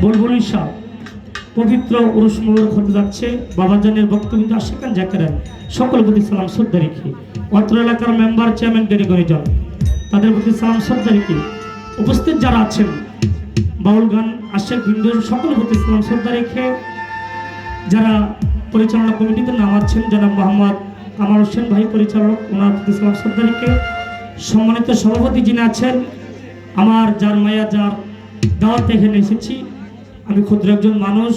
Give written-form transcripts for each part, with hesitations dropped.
বুলবুল শাহ পবিত্র উরুস মোবারক হতে যাচ্ছে। বাবাজানের বক্তব্য আশিকান জাকেরান সকল প্রতি সালাম শ্রদ্ধা রেখে অত্র এলাকার মেম্বার চেয়ারম্যান ডেরিগণিজন তাদের প্রতি সালাম শ্রদ্ধা রেখে উপস্থিত যারা আছেন বাউল গান আশেক বিন্দুর সকল প্রতি সালাম শ্রদ্ধা রেখে যারা পরিচালনা কমিটিতে নাম আছেন জনাব মোহাম্মদ কামাল হোসেন ভাই পরিচালক, ওনার প্রতি সালাম শ্রদ্ধা রেখে সম্মানিত সভাপতি যিনি আছেন আমার যার মায়া যার দাওয়াত এখানে এসেছি আমি ক্ষুদ্র একজন মানুষ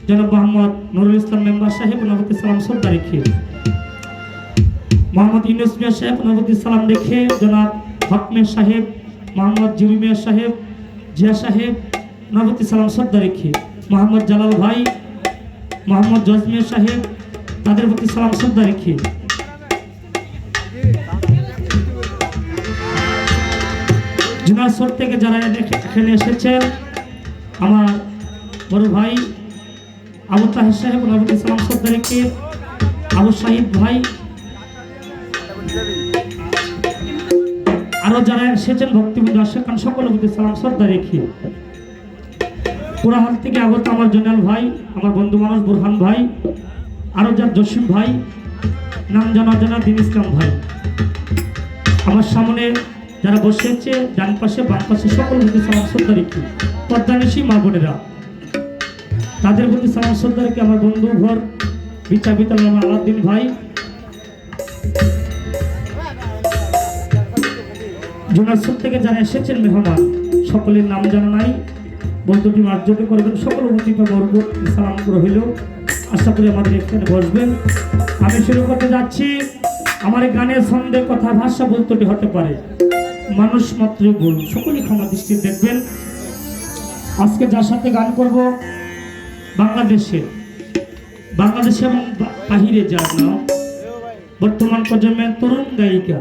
জনাব মোহাম্মদ নুরুল ইসলাম মেম্বার সাহেব, ওনার প্রতি সালাম শ্রদ্ধা রেখে মোহাম্মদ ইউনুস মিয়া সাহেব, ওনার প্রতি সালাম রেখে জনাব হক মিয়া সাহেব, মোহাম্মদ জিরু মিয়া সাহেব, জিয়া সাহেব, ওনার প্রতি সালাম শ্রদ্ধা রেখে মোহাম্মদ জালাল ভাই, মোহাম্মদ জজ মিয়া সাহেব, তাদের প্রতি সালাম শ্রদ্ধা রেখে জুনাসর থেকে যারা এখানে এসেছেন আমার বড় ভাই আবু তাহের সাহেব, ওনার প্রতি সালাম শ্রদ্ধা রেখে আবু শাহিদ ভাই, আরো যারা এসেছেন ভক্তিবৃন্দ আশেকান সকলের প্রতি সালাম শ্রদ্ধা রেখে পুরাহাল থেকে আগত আমার জোনাল ভাই, আমার বন্ধু মানুষ বুরহান ভাই, আরো যার জসিম ভাই, নাম জানা জানা দিন ইসলাম ভাই, আমার সামনে যারা বসেছে ডান পাশে বাম পাশে সকল প্রতি সালাম শ্রদ্ধা রেখে পর্দানিশী মা বোনেরা তাদের প্রতি সালাম শ্রদ্ধা রেখে আমার বন্ধু ঘর বিতা বিতাল আমার আলাউদ্দিন ভাই, জোনাসর থেকে যারা এসেছেন মেহমান সকলের নাম জানা নাই, বন্ধুটি মার্জনা করবেন সকল অতিথি বর্গ সালাম রহিল। আশা করি আমাদের এখানে বসবেন। আমি শুরু করতে যাচ্ছি। আমার এই গানের ছন্দে কথা ভাষা বলতে হতে পারে, মানুষ মাত্রই ভুল, সকলেই ক্ষমা দৃষ্টি দেখবেন। আজকে যার সাথে গান করব বাংলাদেশে এবং বাহিরে যার নাম বর্তমান প্রজন্মের তরুণ গায়িকা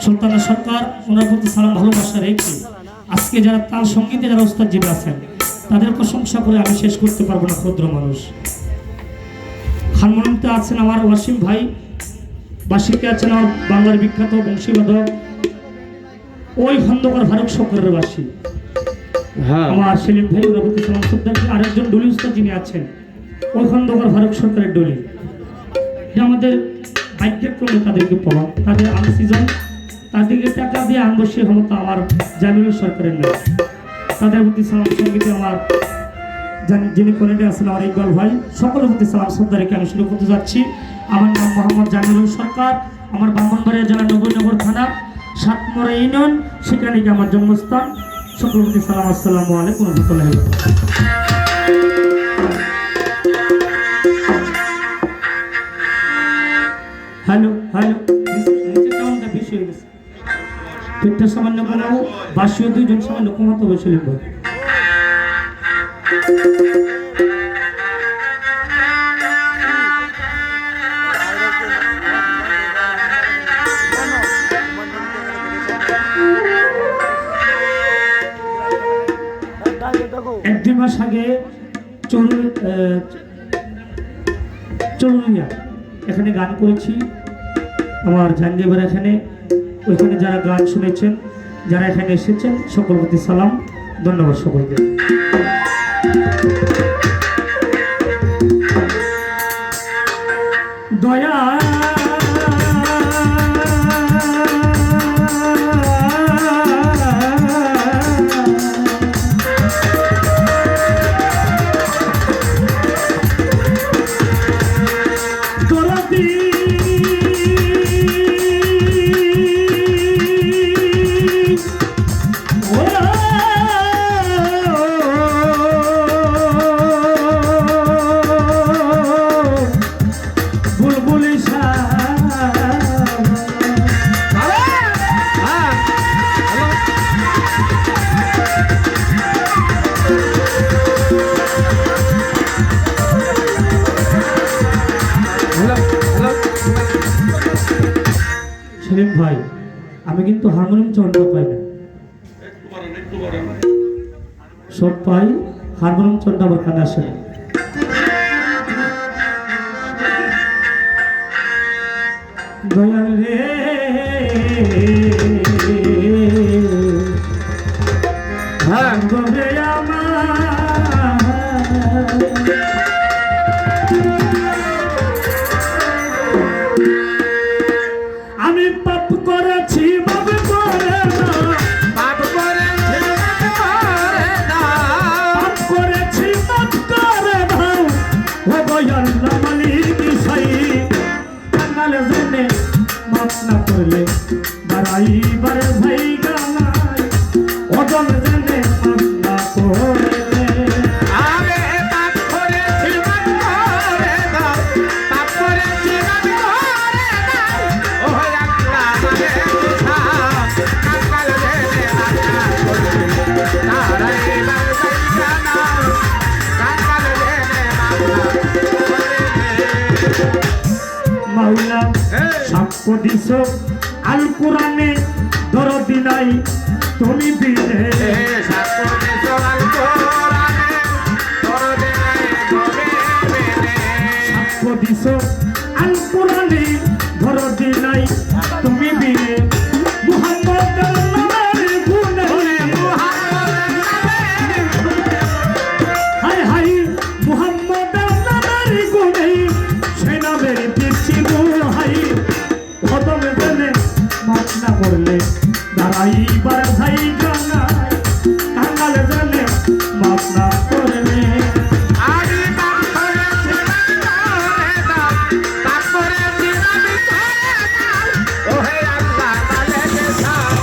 সুলতানা সরকার, ওনার প্রতি সালাম ভালোবাসা রেখে আজকে যারা তার সঙ্গীতে যারা ওস্তাদ জীব আছেন তাদের প্রশংসা করে আমি শেষ করতে পারবো না। ক্ষুদ্র মানুষ হারমোনিয়ামতে আছেন আমার ওয়াসিম ভাই, বাঁশিতে আছেন আমার বাংলার বিখ্যাত বংশীবাদক ওই খন্দকার ফারুক সরকারের বাঁশি আমার সেলিম ভাই, ওনার প্রতি সালাম শ্রদ্ধা রেখে আরেকজন ডলি ওস্তাদ যিনি আছেন ওই খন্দকার ফারুক সরকারের ডলি, যে আমাদের ভাগ্যক্রমে তাদেরকে পাওয়া, তাদের আনসিজন তাদেরকে টাকা দিয়ে আনবো সে ক্ষমতা আমার জামিনুল সরকারের নাম। তাদের প্রতি সালাম সঙ্গীতে আমার যিনি কলেজে আছেন আমার ইকবাল ভাই, সকলের প্রতি সালাম শ্রদ্ধা রেখে আমি শুরু করতে যাচ্ছি। আমার নাম মোহাম্মদ জামিনুল সরকার, আমার ব্রাহ্মণবাড়িয়া জেলা নবীনগর থানা সাতমরা ইউনিয়ন, সেখানে কি আমার জন্মস্থান। সকলের প্রতি সালাম, আসসালামু আলাইকুম ওয়া রাহমাতুল্লাহি ওয়া বারাকাতুহু। হ্যালো হ্যালো, কেমনটা বেশি হয়ে গেছে, পেটটা সামান্য বানাও, বাসিও দুইজন সামান্য কমাতে বসে লিখব। এক দুই মাস আগে চরুলিয়া এখানে গান করেছি আমার জানদেবার এখানে, ওইখানে যারা গান শুনেছেন যারা এখানে এসেছেন সকল প্রতি সালাম, ধন্যবাদ সকলকে। দয়া সেলিম ভাই, আমি কিন্তু হারমোনিয়াম চন্দ্র পাই না, সব পাই, হারমোনিয়াম চন্দ্র আমার কানে আসে না। দয়াল রে হ্যাঁ গরে আমার আমি পাপ করেছি মাফ করে দাও পাপ করেছি মাফ করে দাও পাপ করেছি মাফ করে দাও ও আল্লাহ মালিক সাই কাঙ্গালে জেনে মাফ না করলে দাঁড়াইবার ভাই গানাই অদম জেনে মাফ না করলে আরে পাপ করেছি মাফ করে দাও পাপ করেছি মাফ করে দাও ও আল্লাহ মানে কাঙ্গাল দেনে আল্লাহ করবে তারাই বারবাই জানা কাঙ্গাল দেনে আল্লাহ করবে মাওলা সাক্ষ্য দিছ আল কোরআনে দরদি নাই তুমি বিনে সাকরে সওয়াল কোরআনে দরদে নবে বেনে সাক্ষ্য দিছ আল কোরআনে দরদি নাই তুমি বিনে মুহাম্মদ নামের গুণে হায় হায় মুহাম্মদ নামের গুণে সে নামের পিছি হাই কদম জেনে মাফ না করলে দাঁড়াইবার ভাই গানাই কাঙ্গাল জেনে মাফ না করলে আরে পাপ করেছি করে দাও পাপ করেছি করে দাও ওহে আল্লাহ তালে দাও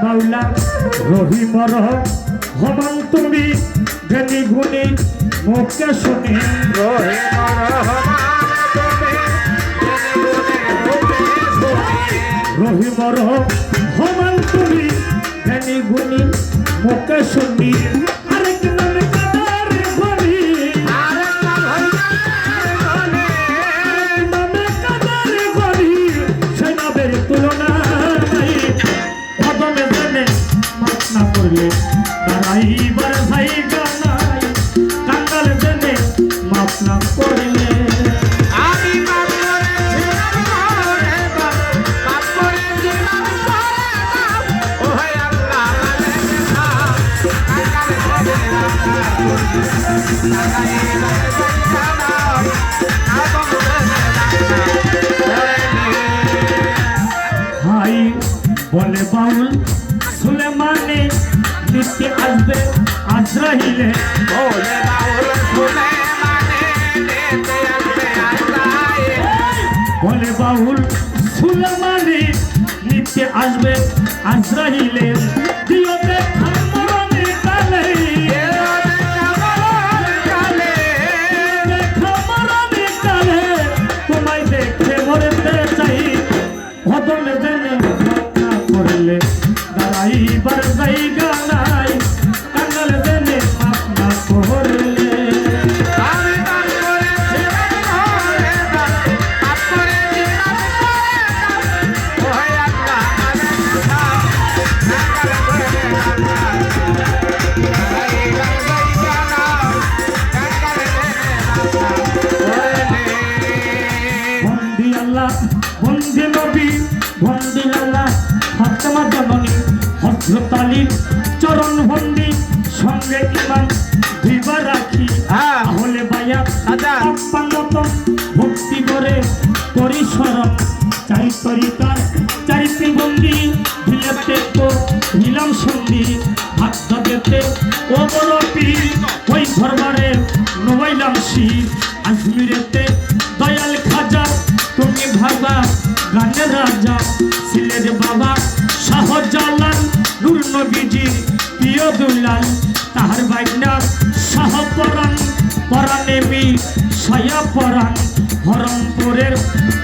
মাওলা রহিমর হমান তুমি জ্ঞানী গুণী মুখে শুনে রহে রহমান তুমি জেনে গুনে রূপে শুনি রহিমর হমান তুমি জ্ঞানী গুণী মুখে শুনি আরেক নামে কাদার ঘড়ি আরে কাল হইয়া বলে নামে কাদার ঘড়ি সে নামের তুলনা নাই কদমে জেনে মাফ না করলে দাঁড়াইবার ভাই গানাই কাঙ্গাল জেনে মাফ না করলে আমি পাপ করেছি করে দাও পাপ করেছি করে দাও ওহে আল্লাহ মানে দাও কাঙ্গাল দেনে আল্লাহ করবে তারাই বারবাই জানাও আদম দেনে আল্লাহ করে ভাই বলে বাউল সুলেমানে নিতে আসবে আজরাইলে বলে বাউল শুনে মানে নিতে আসবে আল্লাহ বলে বাউল সুলেমানে নিতে আসবে আজরাইলে দিও দেখা মরণে কালে দেখা মরণে কালে তোমায় দেখে মরতে চাই হদমে জেনে না করলে দাঁড়াইবার জায়গা নাই কাঙ্গাল জেনে মাফ না করলে আমি পাপ করেছি করে দাও পাপ করেছি করে দাও ওহে আল্লাহ মানে দাও কাঙ্গাল দেনে আল্লাহ তারাই বারবাই জানাও কাঙ্গাল দেনে আল্লাহ করে বন্দি আল্লাহ বন্দি নবী বন্দি আল্লাহ ফাতেমা জননী হযরত আলী চরণ বন্দি সঙ্গে ইমাম দিবা রাখি হ্যাঁ। তাহলে বায়াত আচ্ছা। আপানত ভক্তি করে পরিসরণ চাই তরিকার চাইতে বন্দি দিলেতে তো নিলাম সন্ধি ভাগ্য যেতে ও বড় পীর ওই দরবারে নবাইলাম শির আজমিরেতে দয়াল খাজা তুমি ভাবা গানের রাজা সিলেট বাবা শাহজালাল নূর নবীজির প্রিয় দুলাল তাহার বাইনা শাহ পরাণ পরাণে মি ছায়া পরাণ হরমপুরের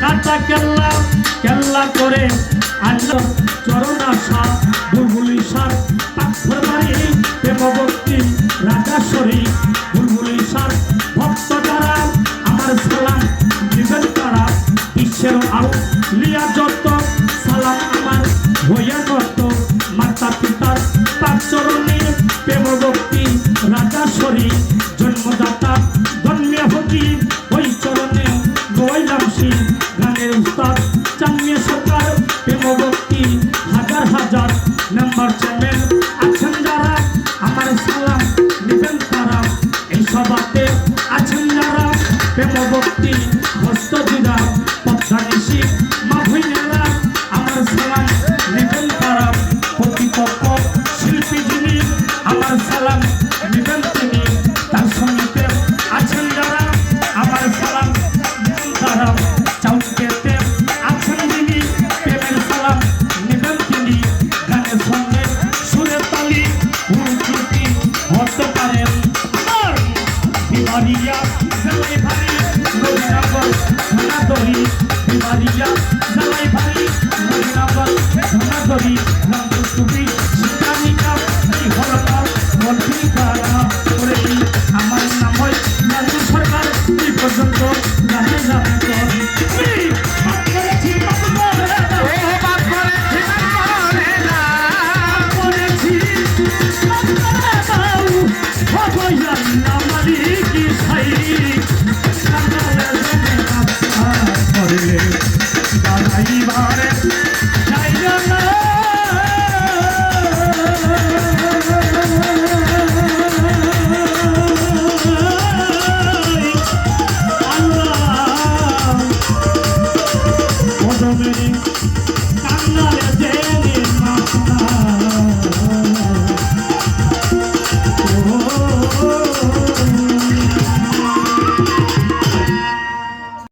কাটা কেল্লা কেল্লা করে আল্লাহ চরণ আশা বুলবুলি সার পাথর বাড়ি প্রেমবর্তী রাজাশ্বরী বুলবুলি সার ভক্ত যারা আমার সালাম দিবেন তারা বিশ্বের আলো লিয়া যত সালাম আমার হইয়া গত মাতা পিতার পাঁচরণীর প্রেমবর্তী রাজাশ্বরী জন্মদাতা ধন্য হকি ওই ওস্তাদ চান্মিয়া সরকার প্রেমভক্তি হাজার হাজার নাম্বার চ্যানেল আছেন যারা আমার সালাম নিবেন তারা এই সভাতে আছেন যারা প্রেমভক্তি হস্তদিরা পক্ষানিশি মা ভৈনেরা আমার সালাম নিবেন তারা প্রতিপক্ষ শিল্পী যিনি আমার সালাম নিবেন তিনি তার সঙ্গীতে আছেন যারা আমার সালাম নিবেন তারা চাউকেতে আছেন যিনি প্রেমের সালাম নিবেন তিনি গানের সঙ্গে সুরের তালি উল্টি হতে পারেন আমার বিমারিয়া জ্বালাই ভারী নদীনগর ধনাধরি বিমারিয়া জ্বালাই ভারী নদীনগর ধনাধরি রামপুষ্টি শিকারিকা এই হলকা মন্ত্রিকারা করে আমার নাম হয় রাজু সরকার এই পর্যন্ত রাজে যাবে ও বাপ করে জীবন করে না করেছি মালিকি সাই করলে দাঁড়াইবারে যাই না আল্লাহ